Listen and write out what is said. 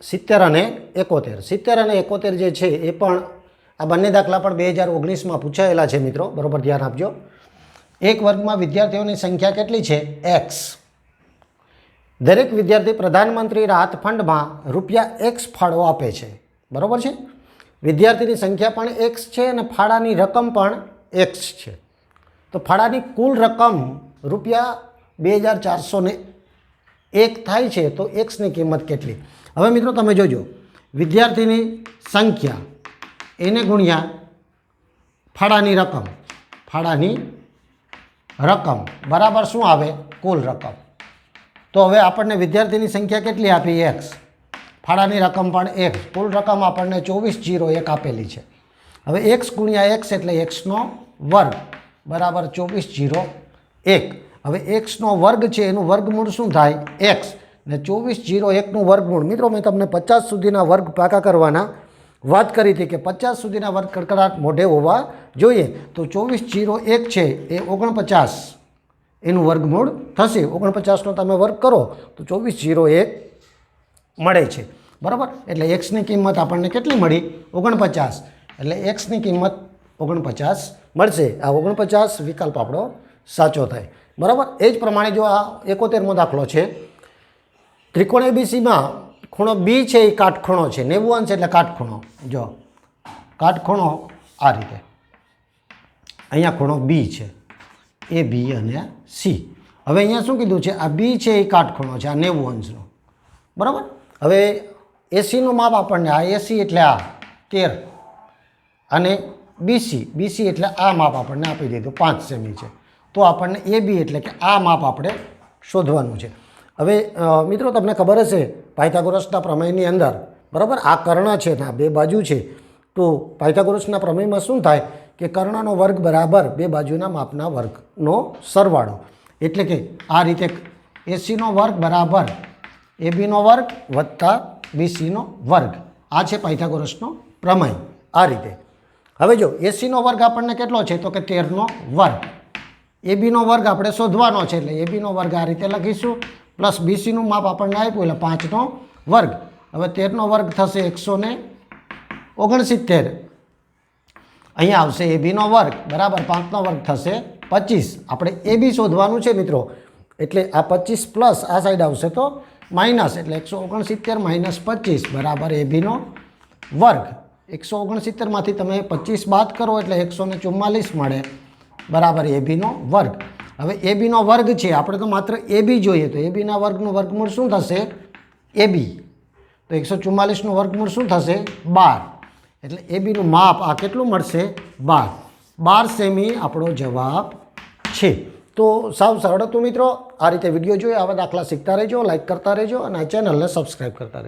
70 અને 71 70 અને 71 જે છે એ પણ આ બંને દાખલા પણ 2019માં પૂછાયેલા છે મિત્રો, બરાબર ધ્યાન આપજો. એક વર્ગમાં વિદ્યાર્થીઓની સંખ્યા કેટલી છે? x. દરેક વિદ્યાર્થી પ્રધાનમંત્રી રાહત ફંડમાં ₹x ફાળો આપે છે, બરાબર છે. વિદ્યાર્થીની સંખ્યા પણ x છે અને ફાળાની રકમ પણ x છે. તો ફાળાની કુલ રકમ ₹2401 થાય છે. તો xની કિંમત કેટલી? હવે મિત્રો તમે જોજો, વિદ્યાર્થીની સંખ્યા એને ગુણ્યા ફાળાની રકમ બરાબર શું આવે? કુલ રકમ. તો હવે આપણને વિદ્યાર્થીની સંખ્યા કેટલી આપી? x. ફાળાની રકમ પણ x. કુલ રકમ આપણને 2401 આપેલી છે. હવે x ગુણ્યા x એટલે xનો વર્ગ બરાબર 2401. હવે xનો વર્ગ છે એનું વર્ગમૂળ શું થાય? x. ને 2401નું વર્ગમૂળ, મિત્રો મેં તમને 50 સુધીના વર્ગ પાકા કરવાના વાત કરી હતી કે 50 સુધીના વર્ગ કડકડાટ મોઢે હોવા જોઈએ. તો 2401 છે એ 49 એનું વર્ગમૂળ થશે. 49નો તમે વર્ગ કરો તો 2401 મળે છે, બરાબર. એટલે એક્સની કિંમત આપણને કેટલી મળી? 49. એટલે એક્સની કિંમત 49 મળશે. આ 49 વિકલ્પ આપણો સાચો થાય, બરાબર. એ જ પ્રમાણે જો આ 71મો દાખલો છે, ત્રિકોણ એબીસીમાં ખૂણો બી છે એ કાટખૂણો છે, 90 અંશ એટલે કાટખૂણો. જો કાટખૂણો આ રીતે, અહીંયા ખૂણો બી છે, એ બી અને સી. હવે અહીંયા શું કીધું છે? આ બી છે એ કાટખૂણો છે, આ 90 અંશનો, બરાબર. હવે એસીનું માપ આપણને, આ એસી એટલે આ 13 અને બીસી એટલે આ માપ આપણને આપી દીધું 5 સેમી છે. તો આપણને એ બી એટલે કે આ માપ આપણે શોધવાનું છે. હવે મિત્રો તમને ખબર હશે પાયથાગોરસના પ્રમેયની અંદર, બરાબર, આ કર્ણ છે ને આ બે બાજુ છે. તો પાયથાગોરસના પ્રમેયમાં શું થાય કે કર્ણનો વર્ગ બરાબર બે બાજુના માપના વર્ગનો સરવાળો. એટલે કે આ રીતે એસીનો વર્ગ બરાબર એબીનો વર્ગ વત્તા બીસીનો વર્ગ. આ છે પાયથાગોરસનો પ્રમેય, આ રીતે. હવે જો એસીનો વર્ગ આપણને કેટલો છે? તો કે 13નો વર્ગ. એબીનો વર્ગ આપણે શોધવાનો છે એટલે એબીનો વર્ગ આ રીતે લખીશું, પ્લસ બીસીનું માપ આપણને આપ્યું એટલે 5નો વર્ગ. હવે 13નો વર્ગ થશે 169. અહીંયા આવશે એબીનો વર્ગ બરાબર 5નો વર્ગ થશે 25. આપણે એબી શોધવાનું છે મિત્રો, એટલે આ 25 પ્લસ આ સાઈડ આવશે તો માઇનસ, એટલે 169 માઇનસ 25 બરાબર એબીનો વર્ગ. 169માંથી તમે 25 બાદ કરો એટલે 144 મળે બરાબર એબીનો વર્ગ. હવે એબીનો વર્ગ છે, આપણે તો માત્ર એબી જોઈએ, તો એબીના વર્ગનું વર્ગમૂળ શું થશે? એબી. તો 144નું વર્ગમૂળ શું થશે? 12. એટલે એબીનું માપ આ કેટલું મળશે? 12 સેમી આપણો જવાબ છે. તો સાવ સરળ હતું મિત્રો. આ રીતે વિડીયો જોઈએ, આવા દાખલા શીખતા રહેજો, લાઇક કરતા રહેજો અને આ ચેનલને સબસ્ક્રાઈબ કરતા રહેજો.